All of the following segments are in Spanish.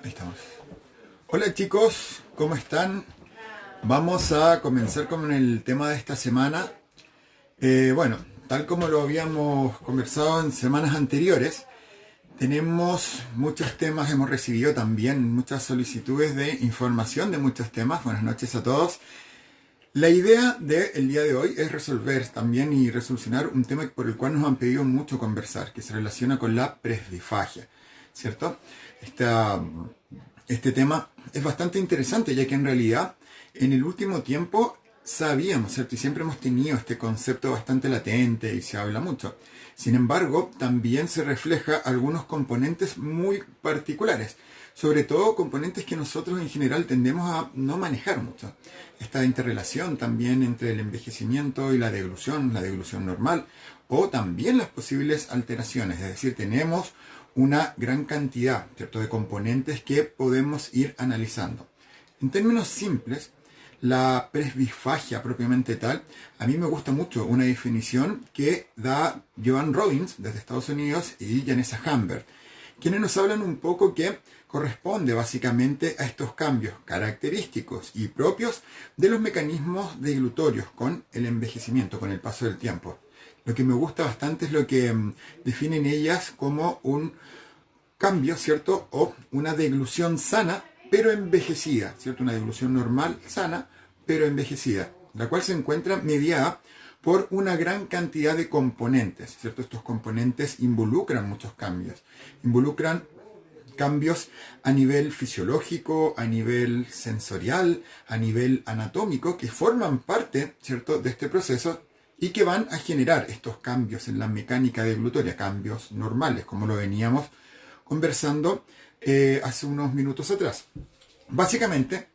Ahí estamos. Hola chicos, ¿cómo están? Vamos a comenzar con el tema de esta semana. Bueno, tal como lo habíamos conversado en semanas anteriores, tenemos muchos temas, hemos recibido también muchas solicitudes de información de muchos temas. Buenas noches a todos. La idea del día de hoy es resolver también y resolucionar un tema por el cual nos han pedido mucho conversar, que se relaciona con la presbifagia, ¿cierto? Esta, este tema es bastante interesante, ya que en realidad en el último tiempo sabíamos, ¿cierto? Y siempre hemos tenido este concepto bastante latente y se habla mucho. Sin embargo, también se refleja algunos componentes muy particulares, sobre todo componentes que nosotros en general tendemos a no manejar mucho. Esta interrelación también entre el envejecimiento y la deglución normal, o también las posibles alteraciones, es decir, tenemos una gran cantidad, ¿cierto?, de componentes que podemos ir analizando. En términos simples, la presbifagia propiamente tal, a mí me gusta mucho una definición que da Joan Robbins desde Estados Unidos y Janessa Humbert, quienes nos hablan un poco que corresponde básicamente a estos cambios característicos y propios de los mecanismos deglutorios con el envejecimiento, con el paso del tiempo. Lo que me gusta bastante es lo que definen ellas como un cambio, ¿cierto? O una deglución sana, pero envejecida, ¿cierto? Una deglución normal, sana, pero envejecida, la cual se encuentra mediada por una gran cantidad de componentes, ¿cierto? Estos componentes involucran muchos cambios. Involucran cambios a nivel fisiológico, a nivel sensorial, a nivel anatómico, que forman parte, ¿cierto?, de este proceso y que van a generar estos cambios en la mecánica deglutoria, cambios normales, como lo veníamos conversando hace unos minutos atrás. Básicamente,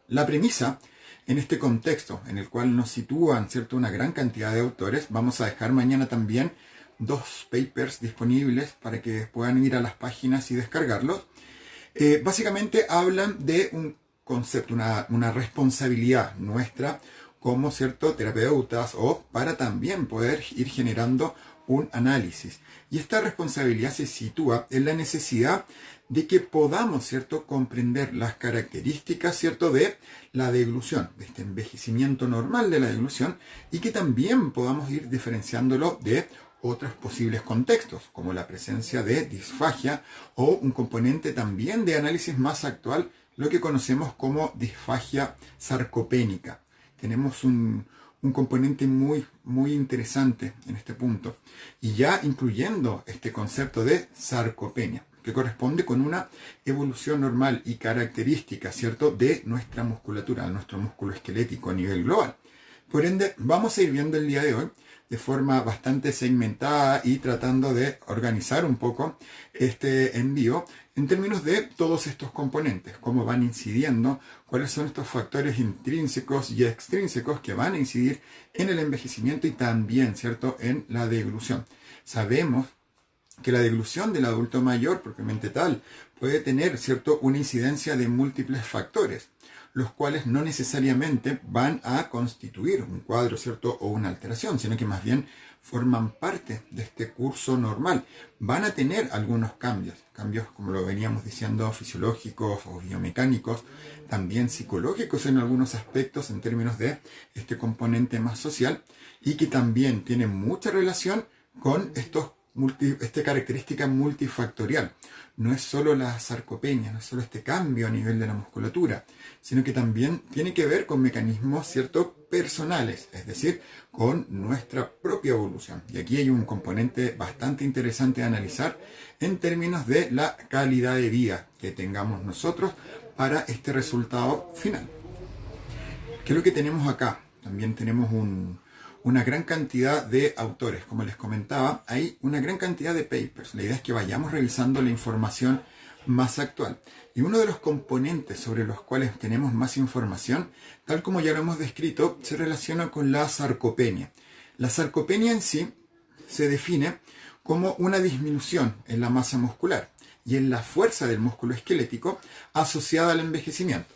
la premisa en este contexto en el cual nos sitúan, ¿cierto?, una gran cantidad de autores, vamos a dejar mañana también dos papers disponibles para que puedan ir a las páginas y descargarlos. Básicamente hablan de un concepto, una responsabilidad nuestra como, ¿cierto?, terapeutas, o para también poder ir generando un análisis. Y esta responsabilidad se sitúa en la necesidad de que podamos, ¿cierto?, comprender las características, ¿cierto?, de la deglución, de este envejecimiento normal de la deglución, y que también podamos ir diferenciándolo de otros posibles contextos, como la presencia de disfagia o un componente también de análisis más actual, lo que conocemos como disfagia sarcopénica. Tenemos un componente muy interesante en este punto, y ya incluyendo este concepto de sarcopenia, que corresponde con una evolución normal y característica, ¿cierto?, de nuestra musculatura, nuestro músculo esquelético a nivel global. Por ende, vamos a ir viendo el día de hoy de forma bastante segmentada y tratando de organizar un poco este envío en términos de todos estos componentes, cómo van incidiendo, cuáles son estos factores intrínsecos y extrínsecos que van a incidir en el envejecimiento y también, ¿cierto?, en la deglución. Sabemos que la deglución del adulto mayor, propiamente tal, puede tener, ¿cierto?, una incidencia de múltiples factores, los cuales no necesariamente van a constituir un cuadro, ¿cierto?, o una alteración, sino que más bien forman parte de este curso normal. Van a tener algunos cambios, como lo veníamos diciendo, fisiológicos o biomecánicos, también psicológicos en algunos aspectos en términos de este componente más social, y que también tiene mucha relación con esta característica multifactorial. No es solo la sarcopenia, no es solo este cambio a nivel de la musculatura, sino que también tiene que ver con mecanismos, ¿cierto?, personales, es decir, con nuestra propia evolución. Y aquí hay un componente bastante interesante a analizar en términos de la calidad de vida que tengamos nosotros para este resultado final. ¿Qué es lo que tenemos acá? También tenemos una gran cantidad de autores, como les comentaba, hay una gran cantidad de papers. La idea es que vayamos revisando la información más actual. Y uno de los componentes sobre los cuales tenemos más información, tal como ya lo hemos descrito, se relaciona con la sarcopenia. La sarcopenia en sí se define como una disminución en la masa muscular y en la fuerza del músculo esquelético asociada al envejecimiento.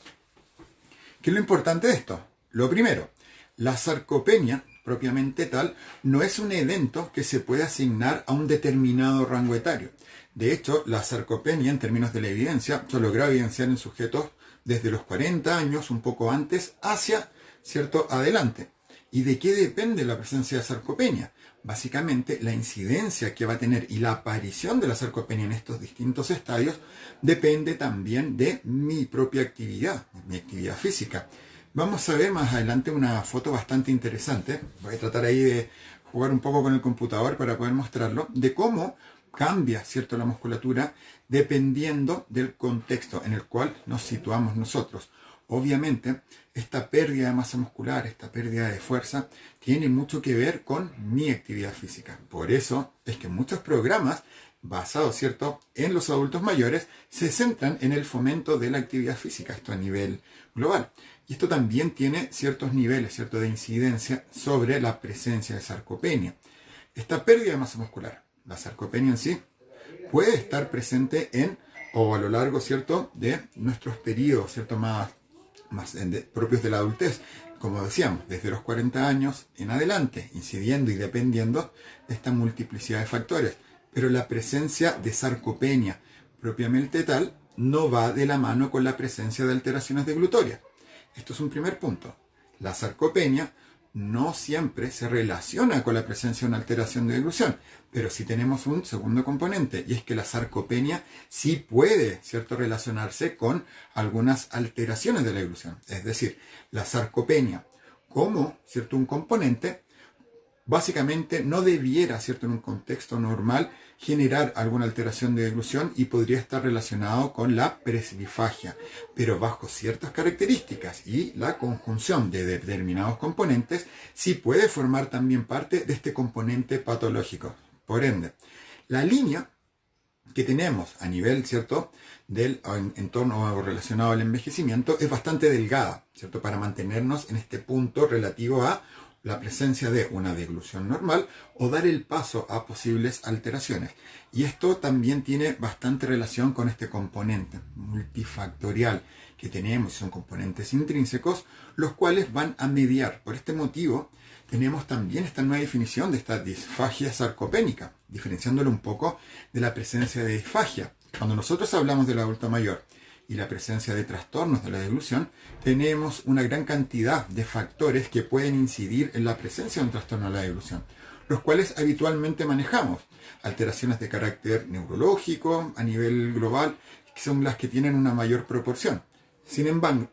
¿Qué es lo importante de esto? Lo primero, la sarcopenia propiamente tal no es un evento que se puede asignar a un determinado rango etario. De hecho, la sarcopenia, en términos de la evidencia, se logra evidenciar en sujetos desde los 40 años, un poco antes, hacia, ¿cierto?, adelante. ¿Y de qué depende la presencia de sarcopenia? Básicamente, la incidencia que va a tener y la aparición de la sarcopenia en estos distintos estadios depende también de mi propia actividad, mi actividad física. Vamos a ver más adelante una foto bastante interesante. Voy a tratar ahí de jugar un poco con el computador para poder mostrarlo, de cómo cambia, ¿cierto?, la musculatura dependiendo del contexto en el cual nos situamos nosotros. Obviamente, esta pérdida de masa muscular, esta pérdida de fuerza, tiene mucho que ver con mi actividad física. Por eso es que muchos programas basados, ¿cierto?, en los adultos mayores se centran en el fomento de la actividad física, esto a nivel global. Y esto también tiene ciertos niveles, ¿cierto?, de incidencia sobre la presencia de sarcopenia. Esta pérdida de masa muscular, la sarcopenia en sí, puede estar presente o a lo largo, ¿cierto?, de nuestros periodos, ¿cierto?, más propios de la adultez, como decíamos, desde los 40 años en adelante, incidiendo y dependiendo de esta multiplicidad de factores. Pero la presencia de sarcopenia propiamente tal no va de la mano con la presencia de alteraciones deglutorias. Esto es un primer punto. La sarcopenia no siempre se relaciona con la presencia de una alteración de deglución, pero sí tenemos un segundo componente, y es que la sarcopenia sí puede, ¿cierto?, relacionarse con algunas alteraciones de la deglución. Es decir, la sarcopenia como, ¿cierto?, un componente, básicamente no debiera, ¿cierto?, en un contexto normal, generar alguna alteración de deglución y podría estar relacionado con la presbifagia, pero bajo ciertas características y la conjunción de determinados componentes sí puede formar también parte de este componente patológico. Por ende, la línea que tenemos a nivel, ¿cierto?, del entorno relacionado al envejecimiento es bastante delgada, ¿cierto?, para mantenernos en este punto relativo a la presencia de una deglución normal o dar el paso a posibles alteraciones. Y esto también tiene bastante relación con este componente multifactorial que tenemos, son componentes intrínsecos, los cuales van a mediar. Por este motivo, tenemos también esta nueva definición de esta disfagia sarcopénica, diferenciándolo un poco de la presencia de disfagia. Cuando nosotros hablamos del adulto mayor y la presencia de trastornos de la deglución, tenemos una gran cantidad de factores que pueden incidir en la presencia de un trastorno de la deglución, los cuales habitualmente manejamos. Alteraciones de carácter neurológico a nivel global, que son las que tienen una mayor proporción. Sin embargo,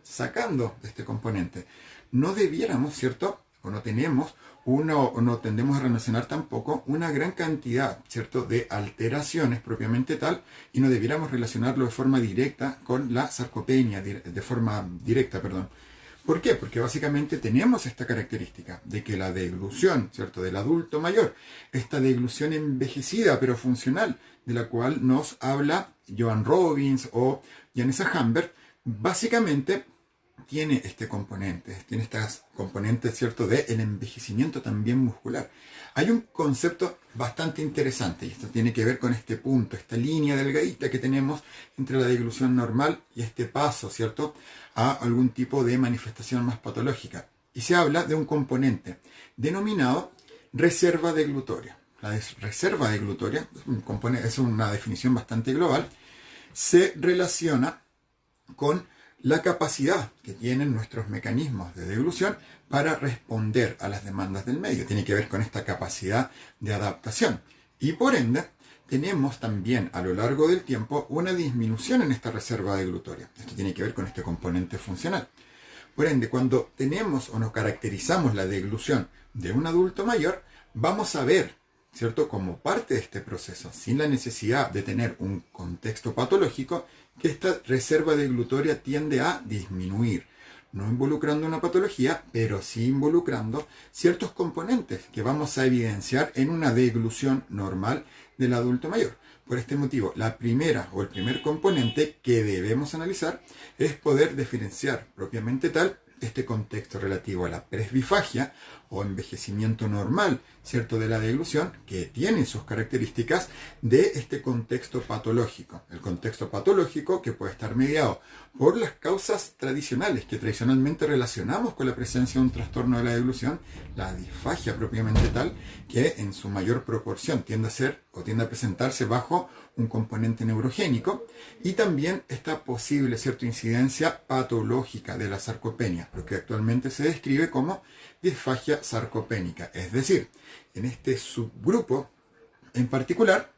sacando de este componente, no debiéramos, ¿cierto?, o no tenemos o no tendemos a relacionar tampoco una gran cantidad, ¿cierto?, de alteraciones propiamente tal, y no debiéramos relacionarlo de forma directa con la sarcopenia, ¿Por qué? Porque básicamente tenemos esta característica de que la deglución, ¿cierto?, del adulto mayor, esta deglución envejecida pero funcional, de la cual nos habla Joan Robbins o Janessa Hamburg, básicamente tiene este componente, tiene estas componentes, ¿cierto?, del envejecimiento también muscular. Hay un concepto bastante interesante, y esto tiene que ver con este punto, esta línea delgadita que tenemos entre la deglución normal y este paso, ¿cierto?, a algún tipo de manifestación más patológica. Y se habla de un componente denominado reserva deglutoria. La reserva deglutoria es una definición bastante global, se relaciona con la capacidad que tienen nuestros mecanismos de deglución para responder a las demandas del medio. Tiene que ver con esta capacidad de adaptación. Y por ende, tenemos también a lo largo del tiempo una disminución en esta reserva deglutoria. Esto tiene que ver con este componente funcional. Por ende, cuando tenemos o nos caracterizamos la deglución de un adulto mayor, vamos a ver, ¿cierto?, como parte de este proceso, sin la necesidad de tener un contexto patológico, que esta reserva deglutoria tiende a disminuir, no involucrando una patología, pero sí involucrando ciertos componentes que vamos a evidenciar en una deglución normal del adulto mayor. Por este motivo, la primera o el primer componente que debemos analizar es poder diferenciar propiamente tal este contexto relativo a la presbifagia o envejecimiento normal, ¿cierto?, de la deglución, que tiene sus características de este contexto patológico. El contexto patológico que puede estar mediado por las causas tradicionales que tradicionalmente relacionamos con la presencia de un trastorno de la deglución, la disfagia propiamente tal, que en su mayor proporción tiende a ser o tiende a presentarse bajo un componente neurogénico, y también esta posible, ¿cierto?, incidencia patológica de la sarcopenia, lo que actualmente se describe como disfagia sarcopénica. Es decir, en este subgrupo en particular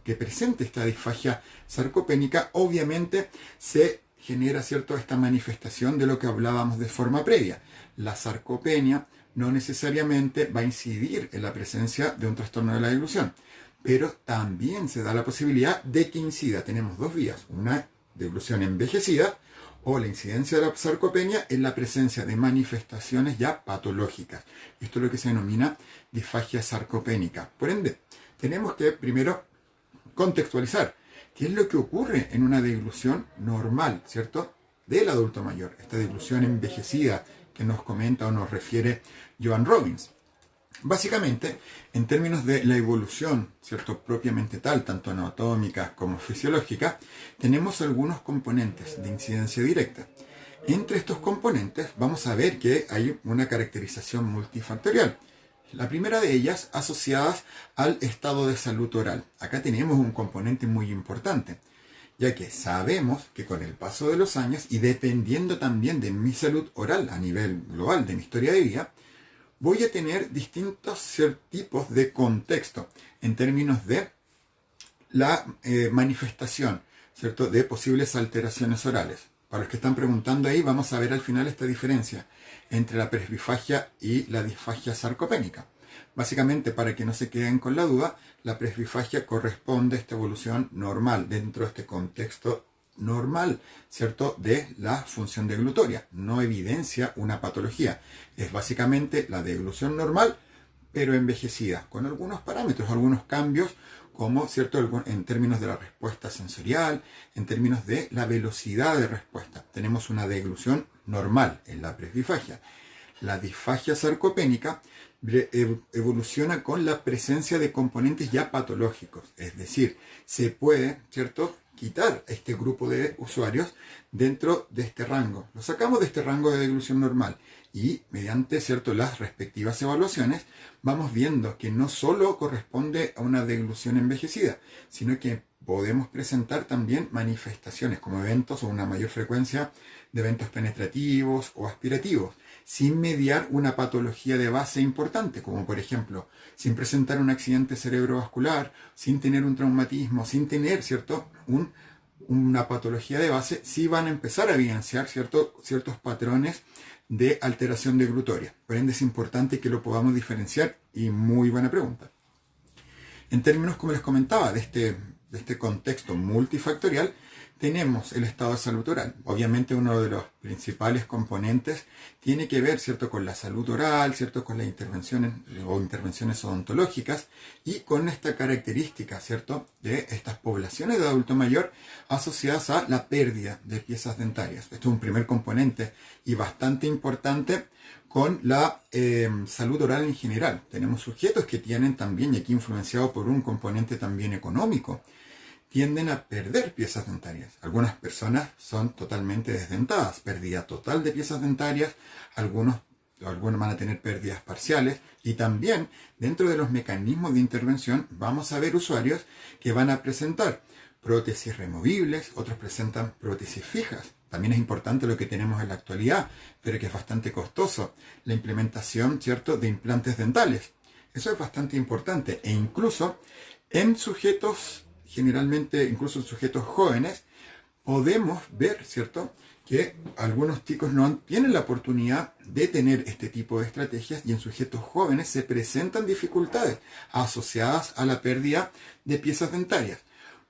que presente esta disfagia sarcopénica, obviamente se genera, ¿cierto?, esta manifestación de lo que hablábamos de forma previa. La sarcopenia no necesariamente va a incidir en la presencia de un trastorno de la deglución, pero también se da la posibilidad de que incida. Tenemos dos vías: una deglución envejecida o la incidencia de la sarcopenia en la presencia de manifestaciones ya patológicas. Esto es lo que se denomina disfagia sarcopénica. Por ende, tenemos que primero contextualizar qué es lo que ocurre en una deglución normal, ¿cierto?, del adulto mayor, esta deglución envejecida que nos comenta o nos refiere Joan Robbins. Básicamente, en términos de la evolución, ¿cierto?, propiamente tal, tanto anatómica como fisiológica, tenemos algunos componentes de incidencia directa. Entre estos componentes vamos a ver que hay una caracterización multifactorial. La primera de ellas asociadas al estado de salud oral. Acá tenemos un componente muy importante, ya que sabemos que con el paso de los años y dependiendo también de mi salud oral a nivel global de mi historia de vida, voy a tener distintos tipos de contexto en términos de la manifestación, ¿cierto?, de posibles alteraciones orales. Para los que están preguntando ahí, vamos a ver al final esta diferencia entre la presbifagia y la disfagia sarcopénica. Básicamente, para que no se queden con la duda, la presbifagia corresponde a esta evolución normal dentro de este contexto normal, ¿cierto?, de la función deglutoria. No evidencia una patología. Es básicamente la deglución normal, pero envejecida, con algunos parámetros, algunos cambios, como, ¿cierto?, en términos de la respuesta sensorial, en términos de la velocidad de respuesta. Tenemos una deglución normal en la presbifagia. La disfagia sarcopénica evoluciona con la presencia de componentes ya patológicos, es decir, se puede, ¿cierto?, quitar este grupo de usuarios dentro de este rango. Lo sacamos de este rango de deglución normal y mediante, ¿cierto?, las respectivas evaluaciones vamos viendo que no solo corresponde a una deglución envejecida, sino que podemos presentar también manifestaciones como eventos o una mayor frecuencia de eventos penetrativos o aspirativos, sin mediar una patología de base importante, como por ejemplo, sin presentar un accidente cerebrovascular, sin tener un traumatismo, sin tener, ¿cierto?, una patología de base, sí van a empezar a evidenciar ciertos patrones de alteración deglutoria. Por ende es importante que lo podamos diferenciar, y muy buena pregunta. En términos, como les comentaba, de este contexto multifactorial, tenemos el estado de salud oral. Obviamente uno de los principales componentes tiene que ver, ¿cierto?, con la salud oral, ¿cierto?, con las intervenciones odontológicas y con esta característica, ¿cierto?, de estas poblaciones de adulto mayor asociadas a la pérdida de piezas dentarias. Esto es un primer componente y bastante importante con la salud oral en general. Tenemos sujetos que tienen también, y aquí influenciado por un componente también económico, tienden a perder piezas dentarias. Algunas personas son totalmente desdentadas, pérdida total de piezas dentarias, algunos van a tener pérdidas parciales, y también dentro de los mecanismos de intervención vamos a ver usuarios que van a presentar prótesis removibles, otros presentan prótesis fijas. También es importante lo que tenemos en la actualidad, pero que es bastante costoso, la implementación, ¿cierto?, de implantes dentales. Eso es bastante importante, e incluso en sujetos, generalmente incluso en sujetos jóvenes, podemos ver, ¿cierto?, que algunos chicos no tienen la oportunidad de tener este tipo de estrategias, y en sujetos jóvenes se presentan dificultades asociadas a la pérdida de piezas dentarias.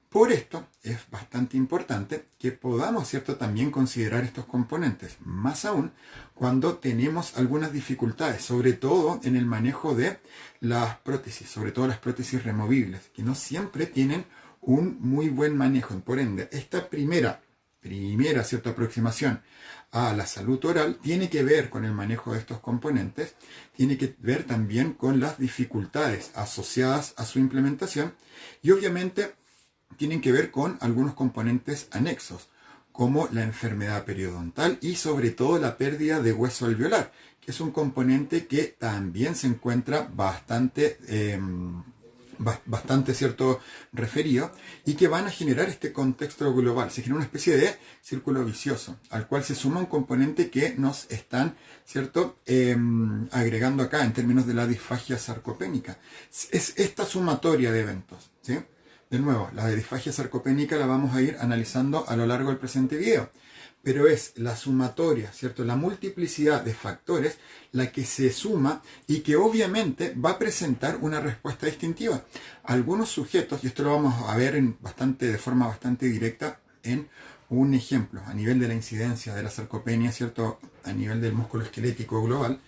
Por esto es bastante importante que podamos, ¿cierto?, también considerar estos componentes, más aún cuando tenemos algunas dificultades, sobre todo en el manejo de las prótesis, sobre todo las prótesis removibles, que no siempre tienen un muy buen manejo. Por ende, esta primera primera, ¿cierto?, aproximación a la salud oral tiene que ver con el manejo de estos componentes, tiene que ver también con las dificultades asociadas a su implementación y obviamente tienen que ver con algunos componentes anexos, como la enfermedad periodontal y sobre todo la pérdida de hueso alveolar, que es un componente que también se encuentra bastante cierto referido y que van a generar este contexto global. Se genera una especie de círculo vicioso al cual se suma un componente que nos están agregando acá en términos de la disfagia sarcopénica. Es esta sumatoria de eventos, ¿sí? De nuevo, la disfagia sarcopénica la vamos a ir analizando a lo largo del presente video, pero es la sumatoria, ¿cierto? La multiplicidad de factores la que se suma y que obviamente va a presentar una respuesta distintiva. Algunos sujetos, y esto lo vamos a ver de forma bastante directa en un ejemplo, a nivel de la incidencia de la sarcopenia, ¿cierto? A nivel del músculo esquelético global,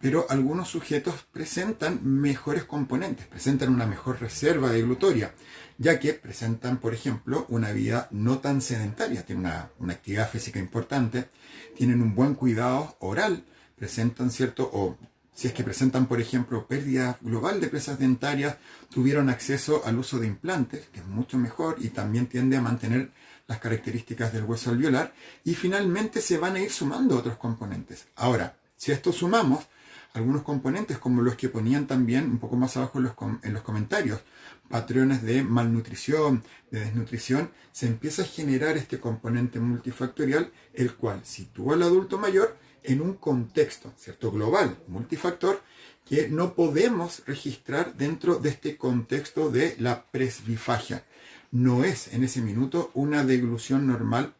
pero algunos sujetos presentan mejores componentes, presentan una mejor reserva de glutoria, ya que presentan, por ejemplo, una vida no tan sedentaria, tienen una actividad física importante, tienen un buen cuidado oral, presentan o si es que presentan, por ejemplo, pérdida global de presas dentarias, tuvieron acceso al uso de implantes, que es mucho mejor y también tiende a mantener las características del hueso alveolar, y finalmente se van a ir sumando otros componentes. Ahora, si a esto sumamos algunos componentes como los que ponían también un poco más abajo en los comentarios, patrones de malnutrición, de desnutrición, se empieza a generar este componente multifactorial, el cual sitúa al adulto mayor en un contexto, ¿cierto?, global, multifactor, que no podemos registrar dentro de este contexto de la presbifagia. No es en ese minuto una deglución normal,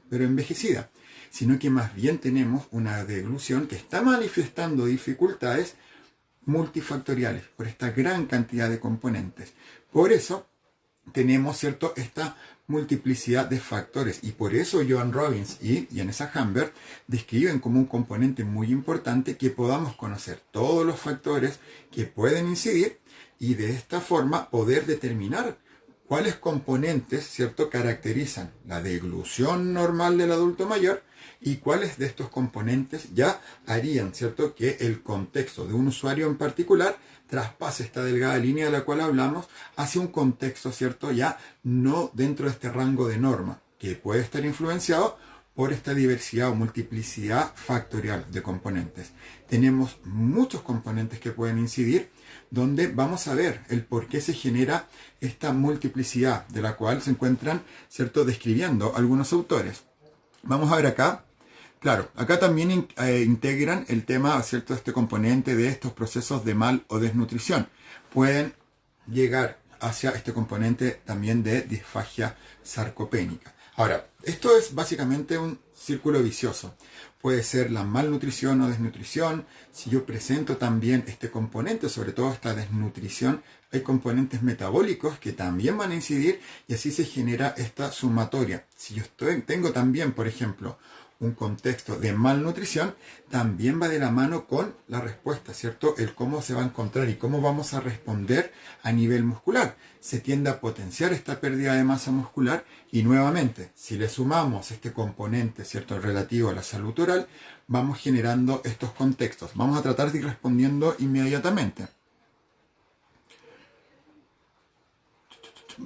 pero envejecida, sino que más bien tenemos una deglución que está manifestando dificultades multifactoriales por esta gran cantidad de componentes. Por eso tenemos, ¿cierto?, esta multiplicidad de factores, y por eso Joan Robbins y Janessa Hamburg describen como un componente muy importante que podamos conocer todos los factores que pueden incidir y de esta forma poder determinar cuáles componentes, ¿cierto?, caracterizan la deglución normal del adulto mayor y cuáles de estos componentes ya harían, ¿cierto?, que el contexto de un usuario en particular traspase esta delgada línea de la cual hablamos hacia un contexto, ¿cierto?, ya no dentro de este rango de norma, que puede estar influenciado por esta diversidad o multiplicidad factorial de componentes. Tenemos muchos componentes que pueden incidir, donde vamos a ver el por qué se genera esta multiplicidad, de la cual se encuentran, ¿cierto?, describiendo algunos autores. Vamos a ver acá. Claro, acá también integran el tema, ¿cierto?, este componente de estos procesos de mal o desnutrición. Pueden llegar hacia este componente también de disfagia sarcopénica. Ahora, esto es básicamente un círculo vicioso. Puede ser la malnutrición o desnutrición. Si yo presento también este componente, sobre todo esta desnutrición, hay componentes metabólicos que también van a incidir y así se genera esta sumatoria. Si yo tengo también, por ejemplo, un contexto de malnutrición, también va de la mano con la respuesta, ¿cierto? El cómo se va a encontrar y cómo vamos a responder a nivel muscular. Se tiende a potenciar esta pérdida de masa muscular y nuevamente, si le sumamos este componente, ¿cierto?, relativo a la salud oral, vamos generando estos contextos. Vamos a tratar de ir respondiendo inmediatamente.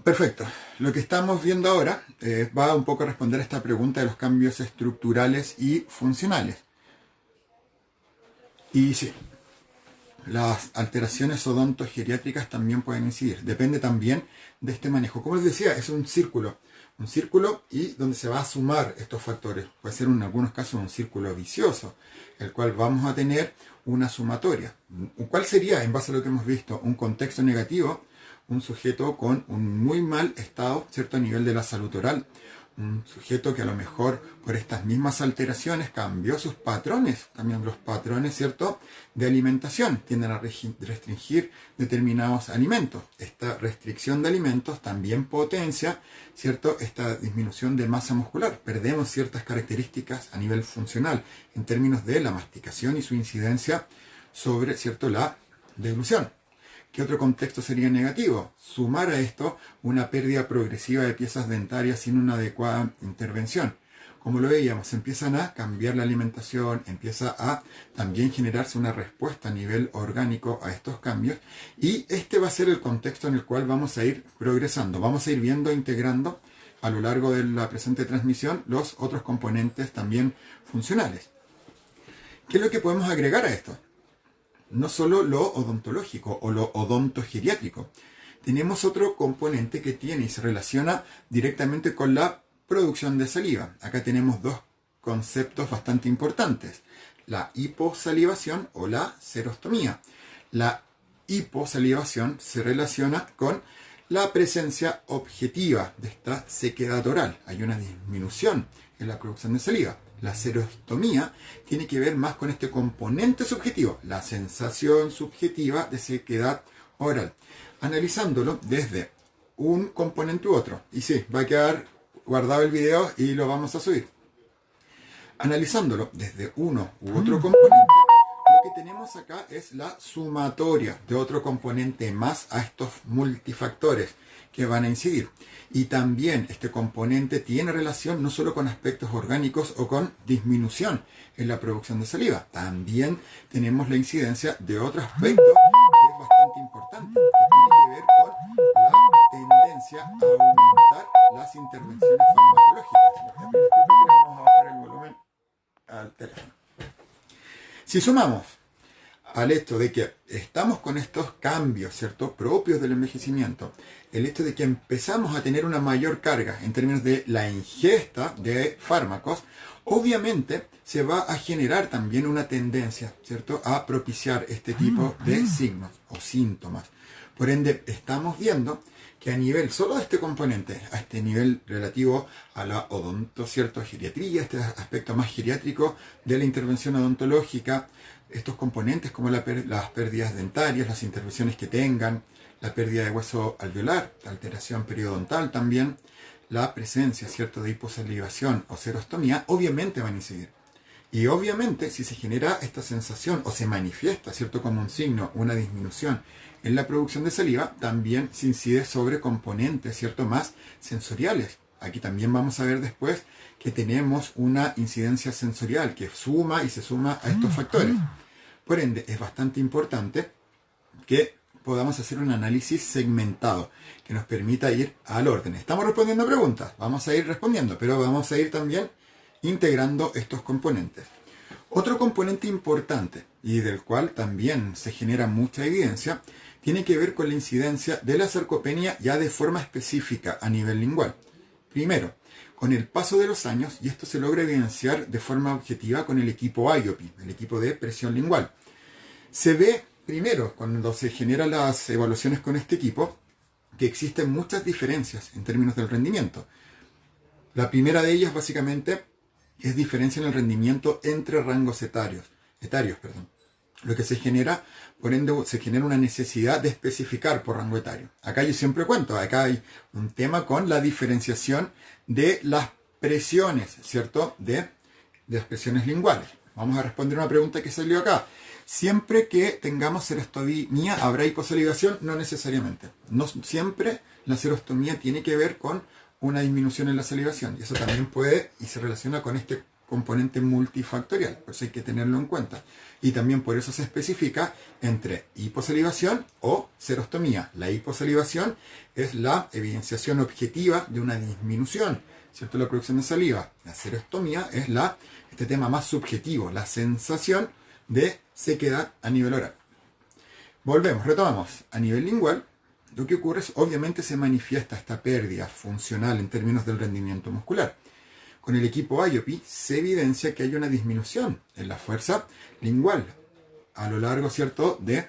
Perfecto. Lo que estamos viendo ahora va un poco a responder a esta pregunta de los cambios estructurales y funcionales. Y sí, las alteraciones odontogeriátricas también pueden incidir. Depende también de este manejo. Como les decía, es un círculo y donde se va a sumar estos factores. Puede ser en algunos casos un círculo vicioso, el cual vamos a tener una sumatoria. ¿Cuál sería, en base a lo que hemos visto, un contexto negativo? Un sujeto con un muy mal estado, ¿cierto?, a nivel de la salud oral. Un sujeto que a lo mejor por estas mismas alteraciones cambió sus patrones, cambian los patrones, ¿cierto?, de alimentación, tienden a restringir determinados alimentos. Esta restricción de alimentos también potencia, ¿cierto?, esta disminución de masa muscular. Perdemos ciertas características a nivel funcional en términos de la masticación y su incidencia sobre, ¿cierto?, la deglución. ¿Qué otro contexto sería negativo? Sumar a esto una pérdida progresiva de piezas dentarias sin una adecuada intervención. Como lo veíamos, empiezan a cambiar la alimentación, empieza a también generarse una respuesta a nivel orgánico a estos cambios, y este va a ser el contexto en el cual vamos a ir progresando, vamos a ir viendo e integrando a lo largo de la presente transmisión los otros componentes también funcionales. ¿Qué es lo que podemos agregar a esto? No solo lo odontológico o lo odontogeriátrico. Tenemos otro componente que tiene y se relaciona directamente con la producción de saliva. Acá tenemos dos conceptos bastante importantes: la hiposalivación o la serostomía. La hiposalivación se relaciona con la presencia objetiva de esta sequedad oral. Hay una disminución en la producción de saliva. La serostomía tiene que ver más con este componente subjetivo, la sensación subjetiva de sequedad oral, analizándolo desde un componente u otro. Y sí, va a quedar guardado el video y lo vamos a subir. Analizándolo desde uno u otro componente, lo que tenemos acá es la sumatoria de otro componente más a estos multifactores que van a incidir. Y también este componente tiene relación no solo con aspectos orgánicos o con disminución en la producción de saliva, también tenemos la incidencia de otro aspecto que es bastante importante, que tiene que ver con la tendencia a aumentar las intervenciones farmacológicas. También creo que vamos a bajar el volumen al teléfono. Si sumamos al hecho de que estamos con estos cambios, ¿cierto?, propios del envejecimiento, el hecho de que empezamos a tener una mayor carga en términos de la ingesta de fármacos, obviamente se va a generar también una tendencia, ¿cierto?, a propiciar este tipo de signos o síntomas. Por ende, estamos viendo que a nivel solo de este componente, a este nivel relativo a la odonto, ¿cierto?, geriatría, este aspecto más geriátrico de la intervención odontológica, estos componentes como las pérdidas dentarias, las intervenciones que tengan, la pérdida de hueso alveolar, la alteración periodontal también, la presencia, ¿cierto?, de hiposalivación o serostomía, obviamente van a incidir. Y obviamente si se genera esta sensación o se manifiesta, ¿cierto?, como un signo, una disminución en la producción de saliva, también se incide sobre componentes, ¿cierto?, más sensoriales. Aquí también vamos a ver después que tenemos una incidencia sensorial que suma y se suma a estos factores. Por ende, es bastante importante que podamos hacer un análisis segmentado que nos permita ir al orden. Estamos respondiendo preguntas, vamos a ir respondiendo, pero vamos a ir también integrando estos componentes. Otro componente importante y del cual también se genera mucha evidencia tiene que ver con la incidencia de la sarcopenia ya de forma específica a nivel lingual. Primero, con el paso de los años, y esto se logra evidenciar de forma objetiva con el equipo IOPI, el equipo de presión lingual. Se ve primero, cuando se generan las evaluaciones con este equipo, que existen muchas diferencias en términos del rendimiento. La primera de ellas básicamente es diferencia en el rendimiento entre rangos etarios. Lo que se genera, por ende, se genera una necesidad de especificar por rango etario. Acá yo siempre cuento, acá hay un tema con la diferenciación de las presiones, ¿cierto?, de las presiones linguales. Vamos a responder una pregunta que salió acá. Siempre que tengamos serostomía, ¿habrá hiposalivación? No necesariamente. No siempre la serostomía tiene que ver con una disminución en la salivación. Y eso también puede y se relaciona con este componente multifactorial. Por eso hay que tenerlo en cuenta. Y también por eso se especifica entre hiposalivación o serostomía. La hiposalivación es la evidenciación objetiva de una disminución, ¿cierto?, la producción de saliva. La serostomía es este tema más subjetivo, la sensación de sequedad a nivel oral. Volvemos, retomamos. A nivel lingual, lo que ocurre es, obviamente, se manifiesta esta pérdida funcional en términos del rendimiento muscular. Con el equipo IOPI se evidencia que hay una disminución en la fuerza lingual a lo largo, ¿cierto?, de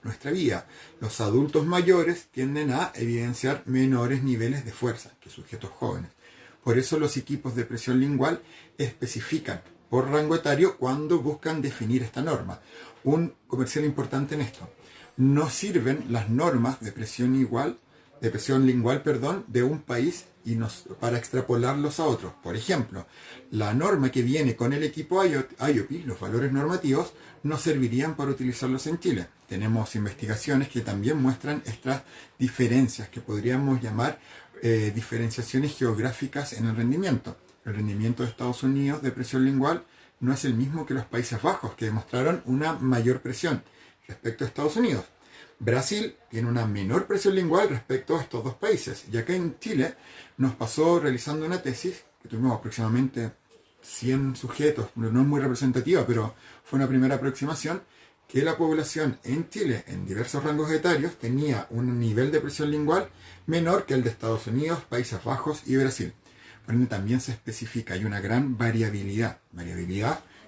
nuestra vida. Los adultos mayores tienden a evidenciar menores niveles de fuerza que sujetos jóvenes. Por eso los equipos de presión lingual especifican por rango etario cuando buscan definir esta norma. Un comercial importante en esto: no sirven las normas de presión igual de presión lingual, perdón, de un país y para extrapolarlos a otros. Por ejemplo, la norma que viene con el equipo IOPI, los valores normativos, no servirían para utilizarlos en Chile. Tenemos investigaciones que también muestran estas diferencias que podríamos llamar diferenciaciones geográficas en el rendimiento. El rendimiento de Estados Unidos de presión lingual no es el mismo que los Países Bajos, que demostraron una mayor presión respecto a Estados Unidos. Brasil tiene una menor presión lingual respecto a estos dos países. Y acá en Chile nos pasó realizando una tesis, que tuvimos aproximadamente 100 sujetos, no es muy representativa, pero fue una primera aproximación, que la población en Chile, en diversos rangos etarios, tenía un nivel de presión lingual menor que el de Estados Unidos, Países Bajos y Brasil. Por ende, también se especifica, hay una gran variabilidad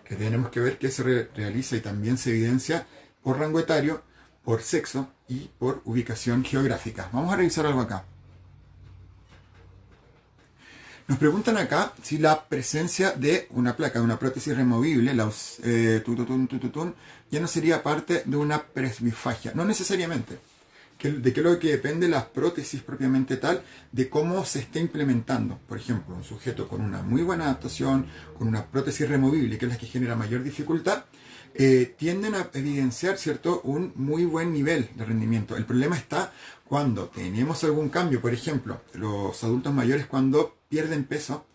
que tenemos que ver que se realiza y también se evidencia por rango etario, por sexo y por ubicación geográfica. Vamos a revisar algo acá. Nos preguntan acá si la presencia de una placa, de una prótesis removible, ya no sería parte de una presbifagia. No necesariamente. ¿De qué es lo que depende la prótesis propiamente tal? De cómo se esté implementando. Por ejemplo, un sujeto con una muy buena adaptación, con una prótesis removible, que es la que genera mayor dificultad, tienden a evidenciar, ¿cierto?, un muy buen nivel de rendimiento. El problema está cuando tenemos algún cambio. Por ejemplo, los adultos mayores cuando pierden peso,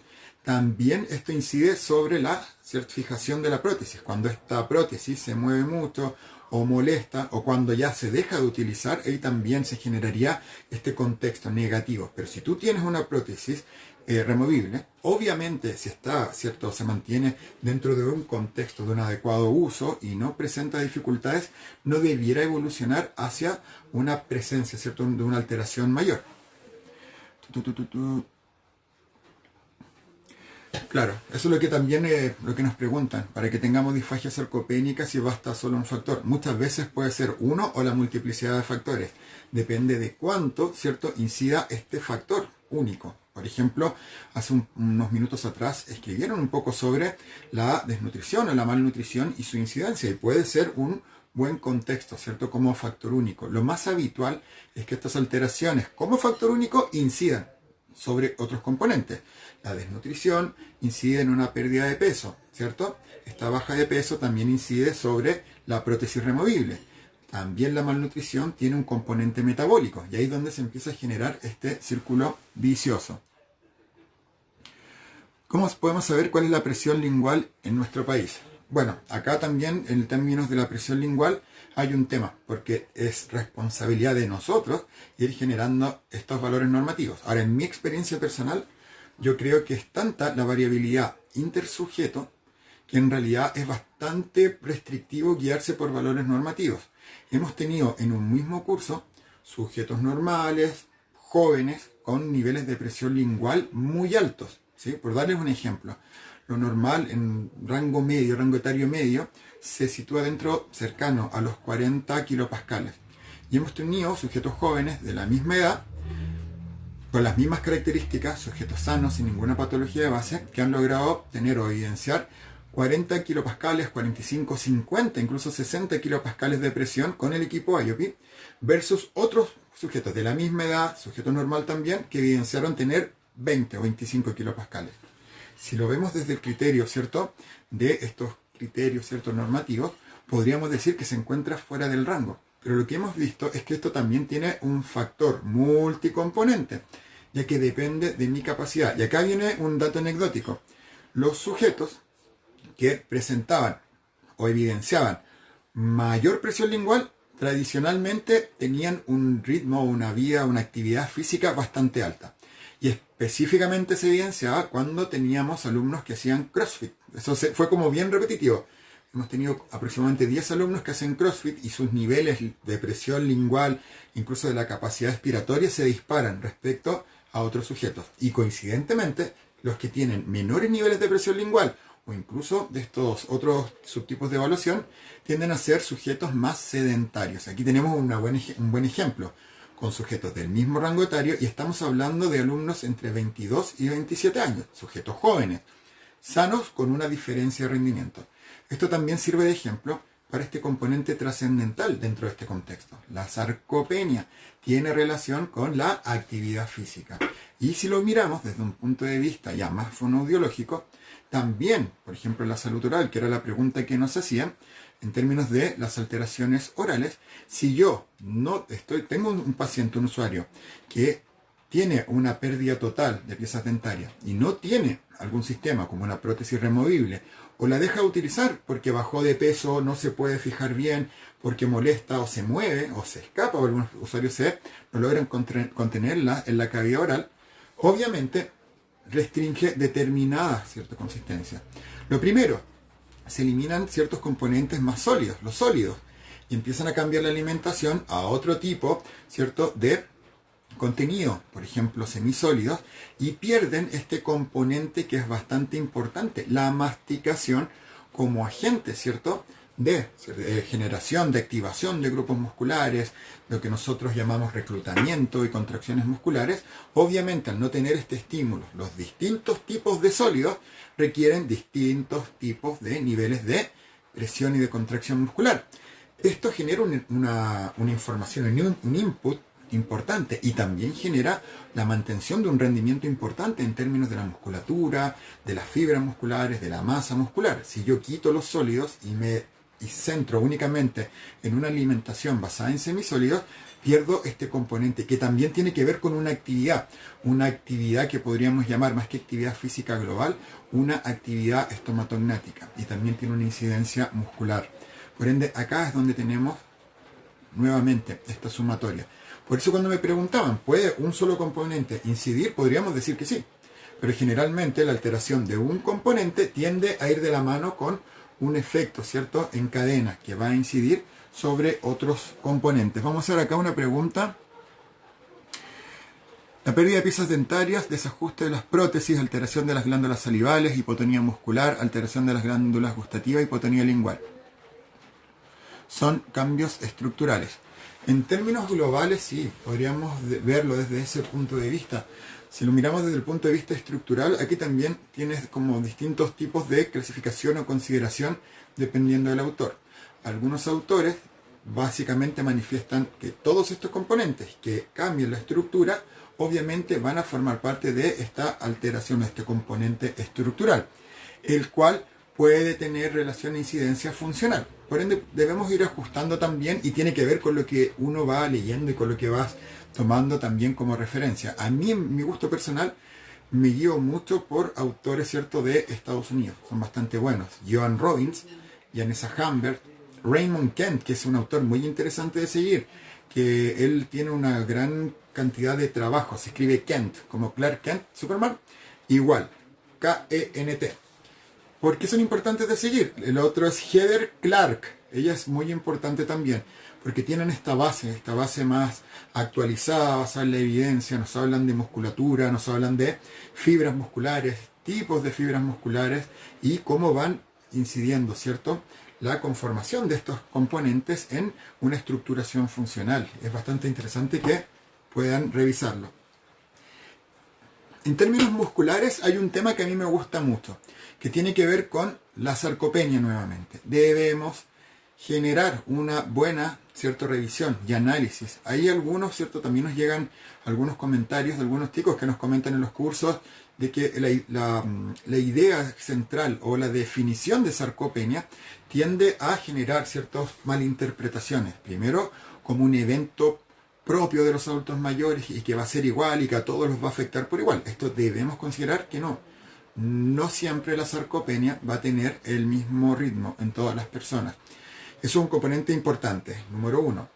también esto incide sobre la fijación de la prótesis. Cuando esta prótesis se mueve mucho o molesta, o cuando ya se deja de utilizar, ahí también se generaría este contexto negativo. Pero si tú tienes una prótesis removible, obviamente si está, ¿cierto?, se mantiene dentro de un contexto de un adecuado uso y no presenta dificultades, no debiera evolucionar hacia una presencia, ¿cierto?, de una alteración mayor. Claro, eso es lo que también lo que nos preguntan, para que tengamos disfagia sarcopénica si basta solo un factor. Muchas veces puede ser uno o la multiplicidad de factores. Depende de cuánto, ¿cierto?, incida este factor único. Por ejemplo, hace unos minutos atrás escribieron un poco sobre la desnutrición o la malnutrición y su incidencia, y puede ser un buen contexto, ¿cierto?, como factor único. Lo más habitual es que estas alteraciones como factor único incidan sobre otros componentes. La desnutrición incide en una pérdida de peso, ¿cierto? Esta baja de peso también incide sobre la prótesis removible. También la malnutrición tiene un componente metabólico, y ahí es donde se empieza a generar este círculo vicioso. ¿Cómo podemos saber cuál es la presión lingual en nuestro país? Bueno, acá también en términos de la presión lingual hay un tema, porque es responsabilidad de nosotros ir generando estos valores normativos. Ahora, en mi experiencia personal, yo creo que es tanta la variabilidad intersujeto que en realidad es bastante restrictivo guiarse por valores normativos. Hemos tenido en un mismo curso sujetos normales, jóvenes, con niveles de presión lingual muy altos, ¿sí? Por darles un ejemplo, lo normal en rango medio, rango etario medio, se sitúa dentro cercano a los 40 kilopascales. Y hemos tenido sujetos jóvenes de la misma edad, con las mismas características, sujetos sanos, sin ninguna patología de base, que han logrado tener o evidenciar 40 kilopascales, 45, 50, incluso 60 kilopascales de presión con el equipo IOPI, versus otros sujetos de la misma edad, sujetos normal también, que evidenciaron tener 20 o 25 kilopascales. Si lo vemos desde el criterio, ¿cierto?, de estos criterios, ¿cierto?, normativos, podríamos decir que se encuentra fuera del rango. Pero lo que hemos visto es que esto también tiene un factor multicomponente, ya que depende de mi capacidad. Y acá viene un dato anecdótico. Los sujetos que presentaban o evidenciaban mayor presión lingual, tradicionalmente tenían un ritmo, una vía, una actividad física bastante alta. Y específicamente se evidenciaba cuando teníamos alumnos que hacían CrossFit. Eso fue como bien repetitivo. Hemos tenido aproximadamente 10 alumnos que hacen CrossFit y sus niveles de presión lingual, incluso de la capacidad expiratoria, se disparan respecto a otros sujetos. Y coincidentemente, los que tienen menores niveles de presión lingual o incluso de estos otros subtipos de evaluación tienden a ser sujetos más sedentarios. Aquí tenemos un buen ejemplo con sujetos del mismo rango etario, y estamos hablando de alumnos entre 22 y 27 años, sujetos jóvenes, sanos con una diferencia de rendimiento. Esto también sirve de ejemplo para este componente trascendental dentro de este contexto. La sarcopenia tiene relación con la actividad física. Y si lo miramos desde un punto de vista ya más fonoaudiológico, también, por ejemplo, la salud oral, que era la pregunta que nos hacían, en términos de las alteraciones orales, si yo tengo un paciente, un usuario, que tiene una pérdida total de piezas dentarias y no tiene algún sistema como una prótesis removible, o la deja de utilizar porque bajó de peso, no se puede fijar bien, porque molesta o se mueve o se escapa, o algunos usuarios no logran contenerla en la cavidad oral, obviamente restringe determinada cierta consistencia. Lo primero, se eliminan ciertos componentes más sólidos, los sólidos, y empiezan a cambiar la alimentación a otro tipo, ¿cierto?, de contenido, por ejemplo, semisólidos, y pierden este componente que es bastante importante, la masticación como agente, ¿cierto?, de generación, de activación de grupos musculares, lo que nosotros llamamos reclutamiento y contracciones musculares. Obviamente, al no tener este estímulo, los distintos tipos de sólidos requieren distintos tipos de niveles de presión y de contracción muscular. Esto genera una información, un input importante, y también genera la mantención de un rendimiento importante en términos de la musculatura, de las fibras musculares, de la masa muscular. Si yo quito los sólidos y centro únicamente en una alimentación basada en semisólidos, pierdo este componente que también tiene que ver con una actividad que podríamos llamar, más que actividad física global, una actividad estomatognática, y también tiene una incidencia muscular. Por ende, acá es donde tenemos nuevamente esta sumatoria. Por eso cuando me preguntaban, ¿puede un solo componente incidir? Podríamos decir que sí, pero generalmente la alteración de un componente tiende a ir de la mano con un efecto, ¿cierto?, en cadena que va a incidir sobre otros componentes. Vamos a hacer acá una pregunta. La pérdida de piezas dentarias, desajuste de las prótesis, alteración de las glándulas salivales, hipotonía muscular, alteración de las glándulas gustativas, hipotonía lingual. Son cambios estructurales. En términos globales, sí, podríamos verlo desde ese punto de vista. Si lo miramos desde el punto de vista estructural, aquí también tienes como distintos tipos de clasificación o consideración dependiendo del autor. Algunos autores básicamente manifiestan que todos estos componentes que cambian la estructura, obviamente van a formar parte de esta alteración, de este componente estructural, el cual puede tener relación e incidencia funcional. Por ende, debemos ir ajustando también, y tiene que ver con lo que uno va leyendo y con lo que vas tomando también como referencia. A mí, en mi gusto personal, me guío mucho por autores, ¿cierto?, de Estados Unidos. Son bastante buenos. Joan Robbins, Vanessa Humbert, Raymond Kent, que es un autor muy interesante de seguir, que él tiene una gran cantidad de trabajos. Se escribe Kent, como Clark Kent, Superman, igual, K-E-N-T. ¿Por qué son importantes de seguir? El otro es Heather Clark. Ella es muy importante también, porque tienen esta base más actualizada, basada en la evidencia. Nos hablan de musculatura, nos hablan de fibras musculares, tipos de fibras musculares y cómo van incidiendo, ¿cierto?, la conformación de estos componentes en una estructuración funcional. Es bastante interesante que puedan revisarlo. En términos musculares hay un tema que a mí me gusta mucho, que tiene que ver con la sarcopenia nuevamente. Debemos generar una buena, ¿cierto?, revisión y análisis. Ahí algunos, ¿cierto?, también nos llegan algunos comentarios de algunos chicos que nos comentan en los cursos de que la idea central o la definición de sarcopenia tiende a generar ciertas malinterpretaciones. Primero, como un evento propio de los adultos mayores y que va a ser igual y que a todos los va a afectar por igual. Esto debemos considerar que no siempre la sarcopenia va a tener el mismo ritmo en todas las personas. Eso es un componente importante, número uno.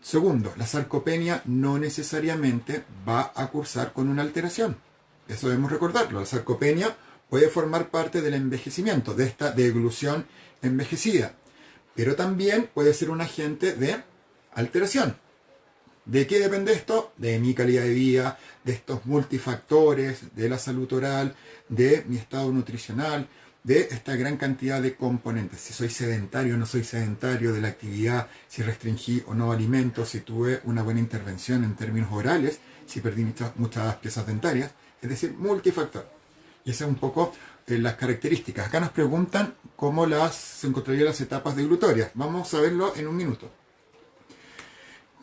Segundo, la sarcopenia no necesariamente va a cursar con una alteración. Eso debemos recordarlo. La sarcopenia puede formar parte del envejecimiento, de esta deglución envejecida, pero también puede ser un agente de alteración. ¿De qué depende esto? De mi calidad de vida, de estos multifactores, de la salud oral, de mi estado nutricional, de esta gran cantidad de componentes. Si soy sedentario o no soy sedentario, de la actividad, si restringí o no alimentos, si tuve una buena intervención en términos orales, si perdí muchas piezas dentarias, es decir, multifactor. Y esas es un poco las características. Acá nos preguntan cómo se encontrarían las etapas deglutorias. Vamos a verlo en un minuto.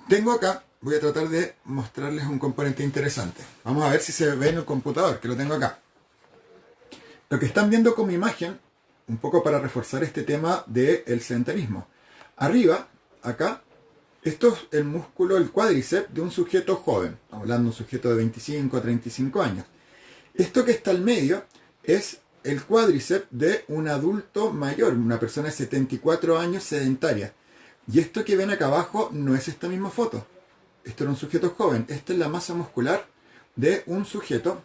Tengo acá, voy a tratar de mostrarles un componente interesante. Vamos a ver si se ve en el computador, que lo tengo acá. Lo que están viendo como imagen, un poco para reforzar este tema del sedentarismo. Arriba, acá, esto es el músculo, el cuádriceps de un sujeto joven. Estamos hablando de un sujeto de 25 a 35 años. Esto que está al medio es el cuádriceps de un adulto mayor, una persona de 74 años sedentaria. Y esto que ven acá abajo no es esta misma foto. Esto era un sujeto joven. Esta es la masa muscular de un sujeto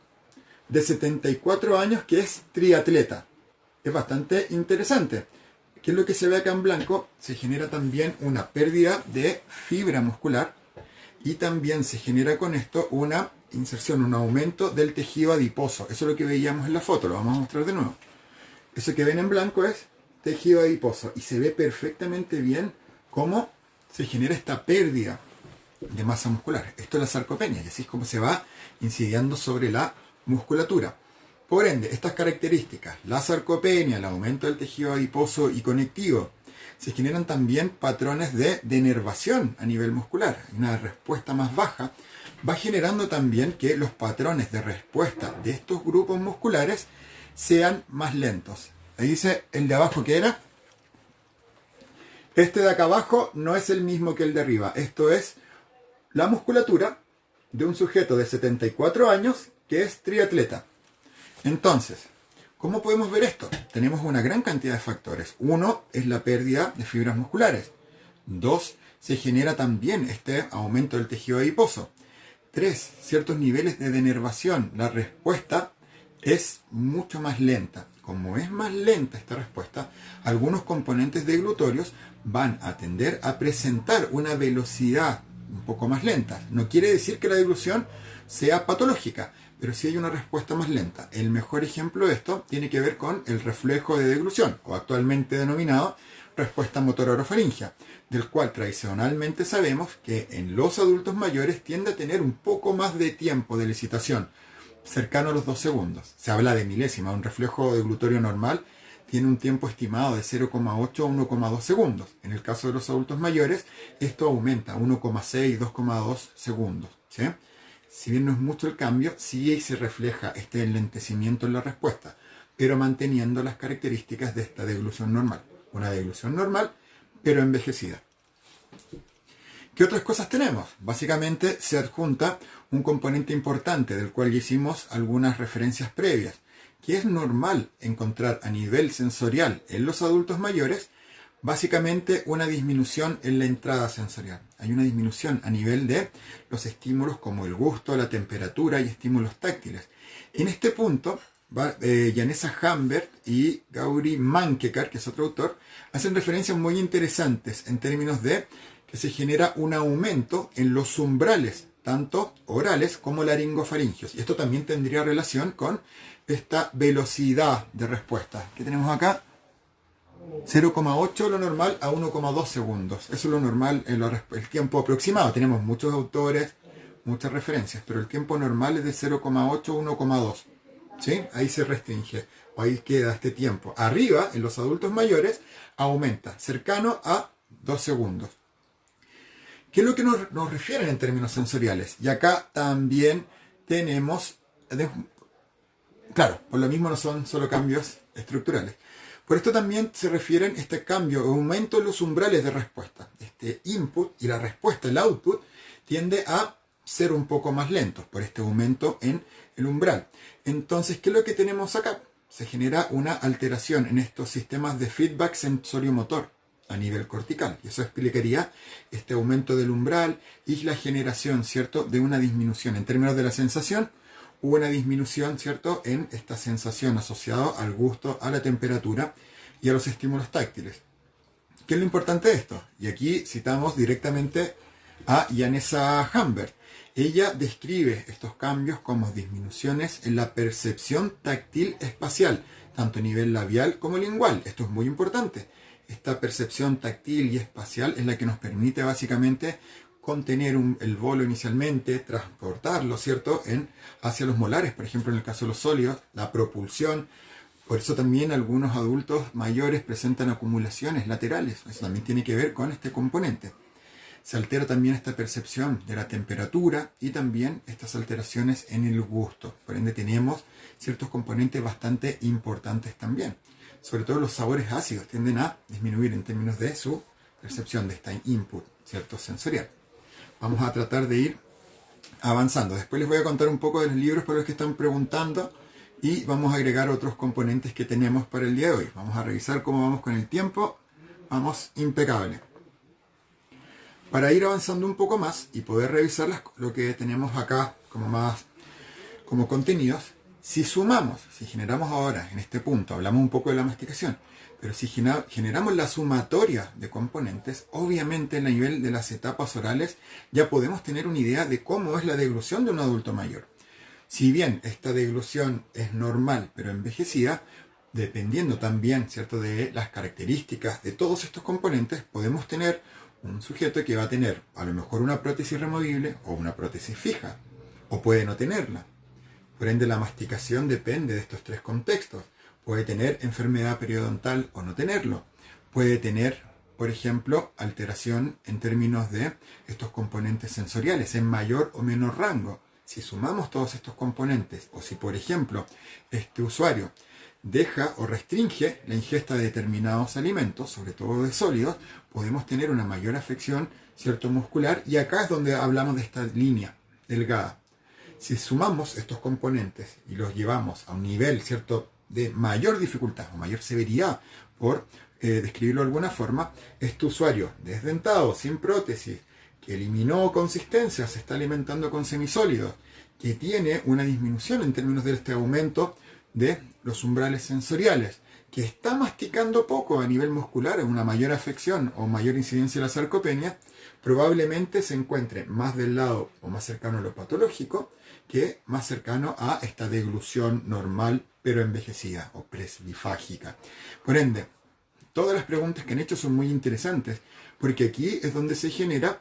de 74 años que es triatleta. Es bastante interesante. ¿Qué es lo que se ve acá en blanco? Se genera también una pérdida de fibra muscular y también se genera con esto una inserción, un aumento del tejido adiposo. Eso es lo que veíamos en la foto, lo vamos a mostrar de nuevo. Eso que ven en blanco es tejido adiposo y se ve perfectamente bien cómo se genera esta pérdida de masa muscular. Esto es la sarcopenia y así es como se va incidiendo sobre la musculatura. Por ende, estas características, la sarcopenia, el aumento del tejido adiposo y conectivo, se generan también patrones de denervación a nivel muscular. Una respuesta más baja va generando también que los patrones de respuesta de estos grupos musculares sean más lentos. Ahí dice el de abajo que era. Este de acá abajo no es el mismo que el de arriba. Esto es la musculatura de un sujeto de 74 años que es triatleta. Entonces, ¿cómo podemos ver esto? Tenemos una gran cantidad de factores. Uno es la pérdida de fibras musculares. Dos, se genera también este aumento del tejido adiposo. Tres, ciertos niveles de denervación. La respuesta es mucho más lenta. Como es más lenta esta respuesta, algunos componentes deglutorios van a tender a presentar una velocidad un poco más lenta. No quiere decir que la deglución sea patológica, pero sí hay una respuesta más lenta. El mejor ejemplo de esto tiene que ver con el reflejo de deglución, o actualmente denominado respuesta motor-orofaringea, del cual tradicionalmente sabemos que en los adultos mayores tiende a tener un poco más de tiempo de licitación, cercano a los 2 segundos. Se habla de milésima. Un reflejo deglutorio normal tiene un tiempo estimado de 0,8 a 1,2 segundos. En el caso de los adultos mayores, esto aumenta a 1,6, 2,2 segundos. ¿Sí? Si bien no es mucho el cambio, sí se refleja este enlentecimiento en la respuesta, pero manteniendo las características de esta deglución normal. Una deglución normal, pero envejecida. ¿Qué otras cosas tenemos? Básicamente se adjunta un componente importante del cual ya hicimos algunas referencias previas, que es normal encontrar a nivel sensorial en los adultos mayores, básicamente una disminución en la entrada sensorial. Hay una disminución a nivel de los estímulos como el gusto, la temperatura y estímulos táctiles. En este punto, Janessa Humbert y Gauri Mankekar, que es otro autor, hacen referencias muy interesantes en términos de que se genera un aumento en los umbrales, tanto orales como laringofaringios. Y esto también tendría relación con esta velocidad de respuesta. ¿Qué tenemos acá? 0,8 lo normal a 1,2 segundos. Eso es lo normal, el tiempo aproximado. Tenemos muchos autores, muchas referencias, pero el tiempo normal es de 0,8 a 1,2. ¿Sí? Ahí se restringe, o ahí queda este tiempo. Arriba, en los adultos mayores, aumenta, cercano a 2 segundos. ¿Qué es lo que nos refieren en términos sensoriales? Y acá también tenemos, claro, por lo mismo no son solo cambios estructurales. Por esto también se refieren este cambio, aumento en los umbrales de respuesta. Este input y la respuesta, el output, tiende a ser un poco más lentos por este aumento en el umbral. Entonces, ¿qué es lo que tenemos acá? Se genera una alteración en estos sistemas de feedback sensoriomotor a nivel cortical. Y eso explicaría este aumento del umbral y la generación, ¿cierto?, de una disminución. En términos de la sensación, hubo una disminución, ¿cierto?, en esta sensación asociada al gusto, a la temperatura y a los estímulos táctiles. ¿Qué es lo importante de esto? Y aquí citamos directamente a Janessa Humbert. Ella describe estos cambios como disminuciones en la percepción táctil espacial, tanto a nivel labial como lingual. Esto es muy importante. Esta percepción táctil y espacial es la que nos permite básicamente contener el bolo inicialmente, transportarlo, ¿cierto?, hacia los molares, por ejemplo, en el caso de los sólidos, la propulsión. Por eso también algunos adultos mayores presentan acumulaciones laterales. Eso también tiene que ver con este componente. Se altera también esta percepción de la temperatura y también estas alteraciones en el gusto. Por ende tenemos ciertos componentes bastante importantes también. Sobre todo los sabores ácidos tienden a disminuir en términos de su percepción de esta input, ¿cierto?, sensorial. Vamos a tratar de ir avanzando. Después les voy a contar un poco de los libros para los que están preguntando y vamos a agregar otros componentes que tenemos para el día de hoy. Vamos a revisar cómo vamos con el tiempo. Vamos impecable. Para ir avanzando un poco más y poder revisar lo que tenemos acá como contenidos, si sumamos, si generamos ahora, en este punto, hablamos un poco de la masticación, pero si generamos la sumatoria de componentes, obviamente en el nivel de las etapas orales ya podemos tener una idea de cómo es la deglución de un adulto mayor. Si bien esta deglución es normal, pero envejecida, dependiendo también, ¿cierto?, de las características de todos estos componentes, podemos tener un sujeto que va a tener a lo mejor una prótesis removible o una prótesis fija, o puede no tenerla. Por ende, la masticación depende de estos tres contextos. Puede tener enfermedad periodontal o no tenerlo. Puede tener, por ejemplo, alteración en términos de estos componentes sensoriales en mayor o menor rango. Si sumamos todos estos componentes, o si, por ejemplo, este usuario deja o restringe la ingesta de determinados alimentos, sobre todo de sólidos, podemos tener una mayor afección, ¿cierto?, muscular, y acá es donde hablamos de esta línea delgada. Si sumamos estos componentes y los llevamos a un nivel, ¿cierto?, de mayor dificultad o mayor severidad, por describirlo de alguna forma, este usuario desdentado, sin prótesis, que eliminó consistencia, se está alimentando con semisólidos, que tiene una disminución en términos de este aumento de los umbrales sensoriales, que está masticando poco a nivel muscular, en una mayor afección o mayor incidencia de la sarcopenia, probablemente se encuentre más del lado o más cercano a lo patológico que más cercano a esta deglución normal pero envejecida o presbifágica. Por ende, todas las preguntas que han hecho son muy interesantes, porque aquí es donde se genera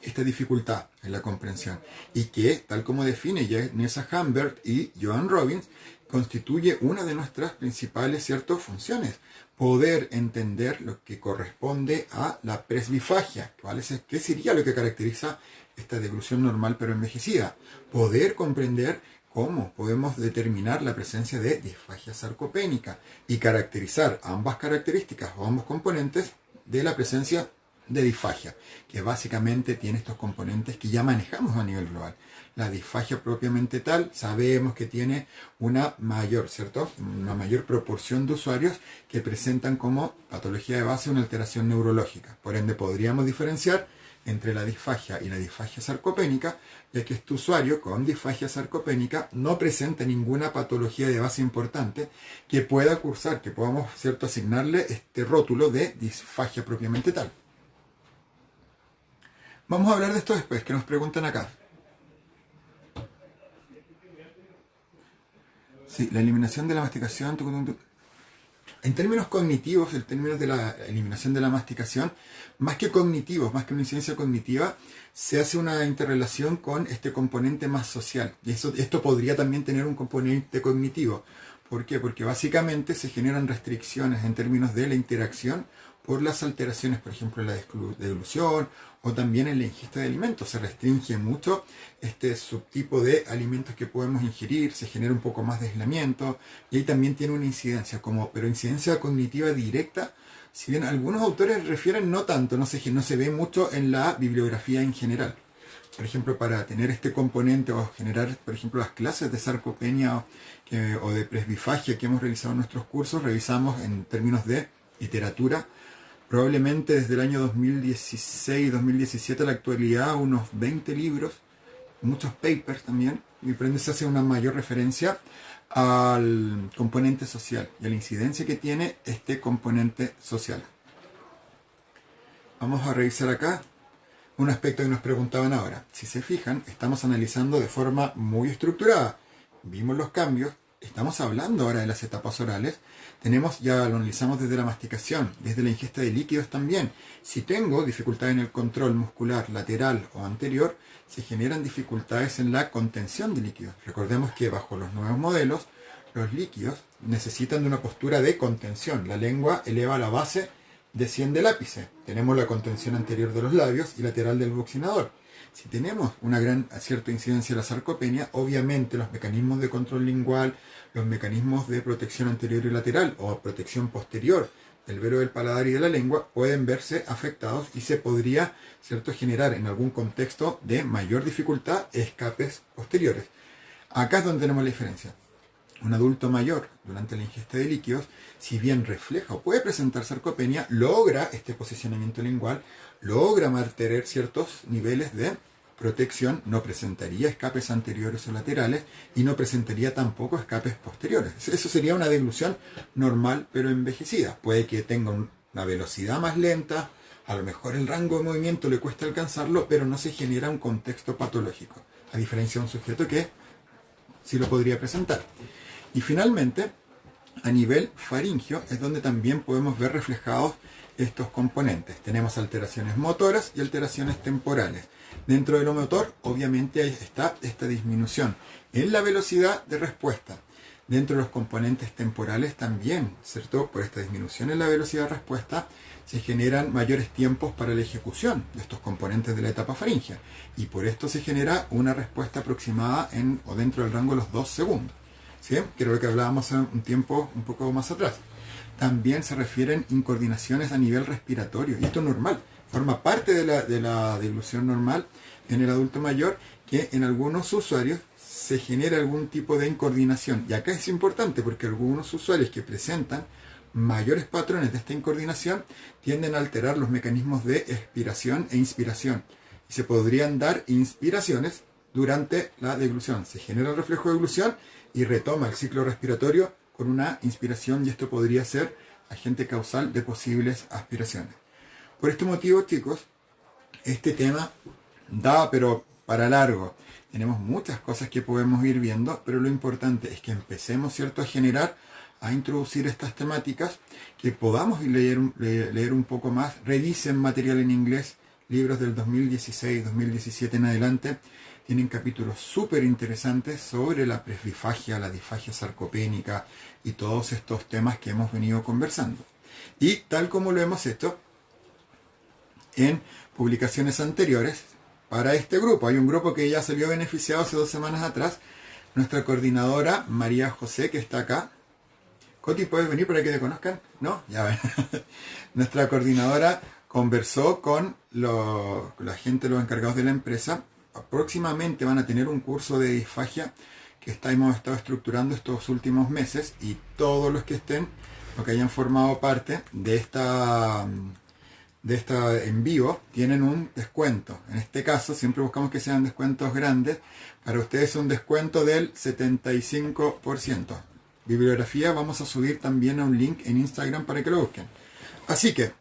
esta dificultad en la comprensión, y que, tal como define Nessa Humbert y Joan Robbins, constituye una de nuestras principales, ¿cierto?, funciones: poder entender lo que corresponde a la presbifagia, ¿vale? ¿Qué sería lo que caracteriza esta deglución normal pero envejecida? Poder comprender cómo podemos determinar la presencia de disfagia sarcopénica y caracterizar ambas características o ambos componentes de la presencia de disfagia, que básicamente tiene estos componentes que ya manejamos a nivel global. La disfagia propiamente tal, sabemos que tiene una mayor, ¿cierto?, una mayor proporción de usuarios que presentan como patología de base una alteración neurológica. Por ende, podríamos diferenciar entre la disfagia y la disfagia sarcopénica, ya que este usuario con disfagia sarcopénica no presenta ninguna patología de base importante que pueda cursar, que podamos, ¿cierto?, asignarle este rótulo de disfagia propiamente tal. Vamos a hablar de esto después, que nos preguntan acá. Sí, la eliminación de la masticación. En términos cognitivos, en términos de la eliminación de la masticación, más que cognitivos, más que una incidencia cognitiva, se hace una interrelación con este componente más social. Y esto podría también tener un componente cognitivo. ¿Por qué? Porque básicamente se generan restricciones en términos de la interacción por las alteraciones, por ejemplo, en la deglución o también en la ingesta de alimentos. Se restringe mucho este subtipo de alimentos que podemos ingerir, se genera un poco más de aislamiento, y ahí también tiene una incidencia, pero incidencia cognitiva directa, si bien algunos autores refieren no tanto, no se ve mucho en la bibliografía en general. Por ejemplo, para tener este componente o generar, por ejemplo, las clases de sarcopenia o de presbifagia que hemos realizado en nuestros cursos, revisamos en términos de literatura, probablemente desde el año 2016-2017 a la actualidad, unos 20 libros, muchos papers también, y por ende se hace una mayor referencia al componente social y a la incidencia que tiene este componente social. Vamos a revisar acá un aspecto que nos preguntaban ahora. Si se fijan, estamos analizando de forma muy estructurada. Vimos los cambios, estamos hablando ahora de las etapas orales, ya lo analizamos desde la masticación, desde la ingesta de líquidos también. Si tengo dificultad en el control muscular lateral o anterior, se generan dificultades en la contención de líquidos. Recordemos que bajo los nuevos modelos, los líquidos necesitan de una postura de contención. La lengua eleva la base, desciende el ápice. Tenemos la contención anterior de los labios y lateral del buccinador. Si tenemos una cierta incidencia de la sarcopenia, obviamente los mecanismos de control lingual, los mecanismos de protección anterior y lateral o protección posterior del velo del paladar y de la lengua pueden verse afectados y se podría, ¿cierto?, generar en algún contexto de mayor dificultad escapes posteriores. Acá es donde tenemos la diferencia. Un adulto mayor, durante la ingesta de líquidos, si bien refleja o puede presentar sarcopenia, logra este posicionamiento lingual, logra mantener ciertos niveles de protección, no presentaría escapes anteriores o laterales y no presentaría tampoco escapes posteriores. Eso sería una deglución normal pero envejecida. Puede que tenga una velocidad más lenta, a lo mejor el rango de movimiento le cuesta alcanzarlo, pero no se genera un contexto patológico, a diferencia de un sujeto que sí lo podría presentar. Y finalmente, a nivel faringio es donde también podemos ver reflejados estos componentes. Tenemos alteraciones motoras y alteraciones temporales. Dentro de lo motor, obviamente, ahí está esta disminución en la velocidad de respuesta. Dentro de los componentes temporales también, ¿cierto? Por esta disminución en la velocidad de respuesta, se generan mayores tiempos para la ejecución de estos componentes de la etapa faríngea. Y por esto se genera una respuesta aproximada o dentro del rango de los 2 segundos. ¿Sí? Que era lo que hablábamos hace un tiempo un poco más atrás. También se refieren incoordinaciones a nivel respiratorio, y esto es normal, forma parte de la deglución normal en el adulto mayor, que en algunos usuarios se genera algún tipo de incoordinación. Y acá es importante porque algunos usuarios que presentan mayores patrones de esta incoordinación tienden a alterar los mecanismos de expiración e inspiración. Y se podrían dar inspiraciones durante la deglución. Se genera el reflejo de deglución y retoma el ciclo respiratorio con una inspiración, y esto podría ser agente causal de posibles aspiraciones. Por este motivo, chicos, este tema da pero para largo. Tenemos muchas cosas que podemos ir viendo, pero lo importante es que empecemos, ¿cierto?, a introducir estas temáticas, que podamos leer un poco más, revisen material en inglés, libros del 2016, 2017 en adelante. Tienen capítulos súper interesantes sobre la presbifagia, la disfagia sarcopénica y todos estos temas que hemos venido conversando. Y tal como lo hemos hecho en publicaciones anteriores para este grupo. Hay un grupo que ya salió beneficiado hace 2 semanas atrás. Nuestra coordinadora María José, que está acá. Coti, ¿puedes venir para que te conozcan? ¿No? Ya ven. Nuestra coordinadora conversó con la gente, los encargados de la empresa. Próximamente van a tener un curso de disfagia que hemos estado estructurando estos últimos meses, y todos los que hayan formado parte de esta en vivo tienen un descuento. En este caso siempre buscamos que sean descuentos grandes. Para ustedes un descuento del 75%. Bibliografía vamos a subir también a un link en Instagram para que lo busquen. Así que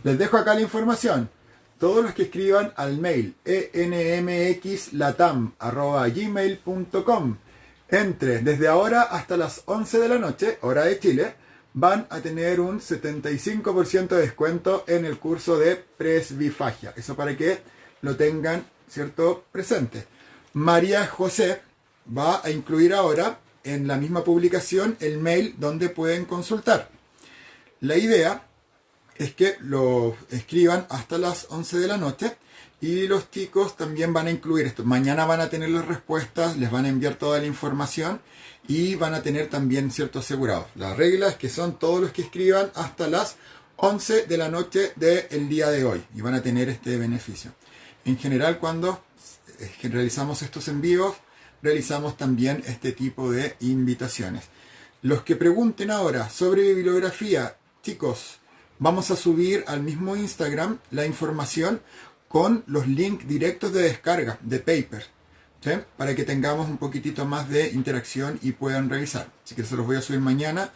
les dejo acá la información. Todos los que escriban al mail enmxlatam@gmail.com desde ahora hasta las 11 de la noche, hora de Chile, van a tener un 75% de descuento en el curso de presbifagia. Eso para que lo tengan, ¿cierto?, presente. María José va a incluir ahora en la misma publicación el mail donde pueden consultar. La idea es que lo escriban hasta las 11 de la noche, y los chicos también van a incluir esto. Mañana van a tener las respuestas, les van a enviar toda la información y van a tener también cierto asegurados. La regla es que son todos los que escriban hasta las 11 de la noche del día de hoy, y van a tener este beneficio. En general, cuando realizamos estos envíos, realizamos también este tipo de invitaciones. Los que pregunten ahora sobre bibliografía, chicos, vamos a subir al mismo Instagram la información con los links directos de descarga de paper, ¿sí?, para que tengamos un poquitito más de interacción y puedan revisar. Así que se los voy a subir mañana,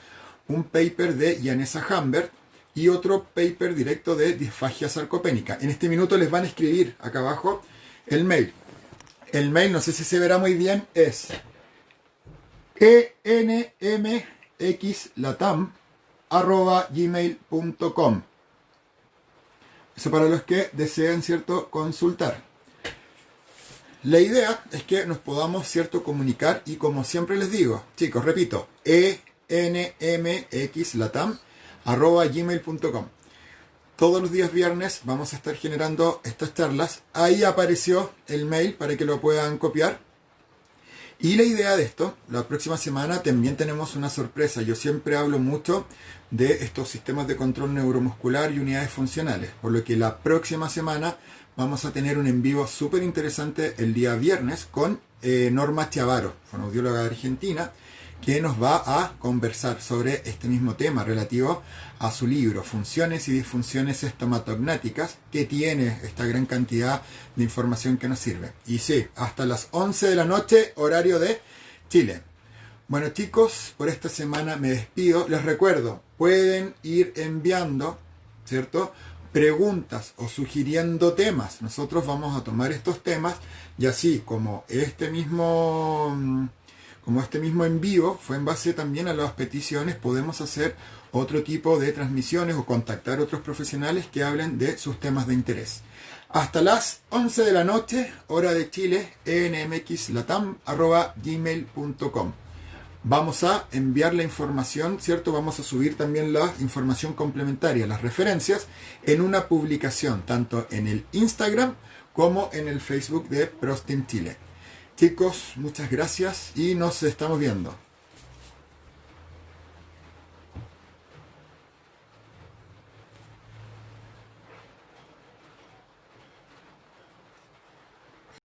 un paper de Janessa Humbert y otro paper directo de disfagia sarcopénica. En este minuto les van a escribir acá abajo el mail. El mail, no sé si se verá muy bien, es enmxlatam@gmail.com. Eso para los que deseen, ¿cierto?, consultar. La idea es que nos podamos, ¿cierto?, comunicar, y como siempre les digo, chicos, repito, enmxlatam@gmail.com. Todos los días viernes vamos a estar generando estas charlas. Ahí apareció el mail para que lo puedan copiar. Y la idea de esto, la próxima semana también tenemos una sorpresa. Yo siempre hablo mucho de estos sistemas de control neuromuscular y unidades funcionales, por lo que la próxima semana vamos a tener un en vivo súper interesante el día viernes con Norma Chavaro, fonoaudióloga de Argentina, que nos va a conversar sobre este mismo tema relativo a su libro Funciones y disfunciones estomatognáticas, que tiene esta gran cantidad de información que nos sirve. Y sí, hasta las 11 de la noche, horario de Chile. Bueno, chicos, por esta semana me despido. Les recuerdo, pueden ir enviando, ¿cierto?, preguntas o sugiriendo temas. Nosotros vamos a tomar estos temas, y así como este mismo en vivo fue en base también a las peticiones, podemos hacer otro tipo de transmisiones o contactar a otros profesionales que hablen de sus temas de interés. Hasta las 11 de la noche, hora de Chile, enmxlatam@gmail.com. Vamos a enviar la información, ¿cierto? Vamos a subir también la información complementaria, las referencias, en una publicación, tanto en el Instagram como en el Facebook de ProStim Chile. Chicos, muchas gracias y nos estamos viendo.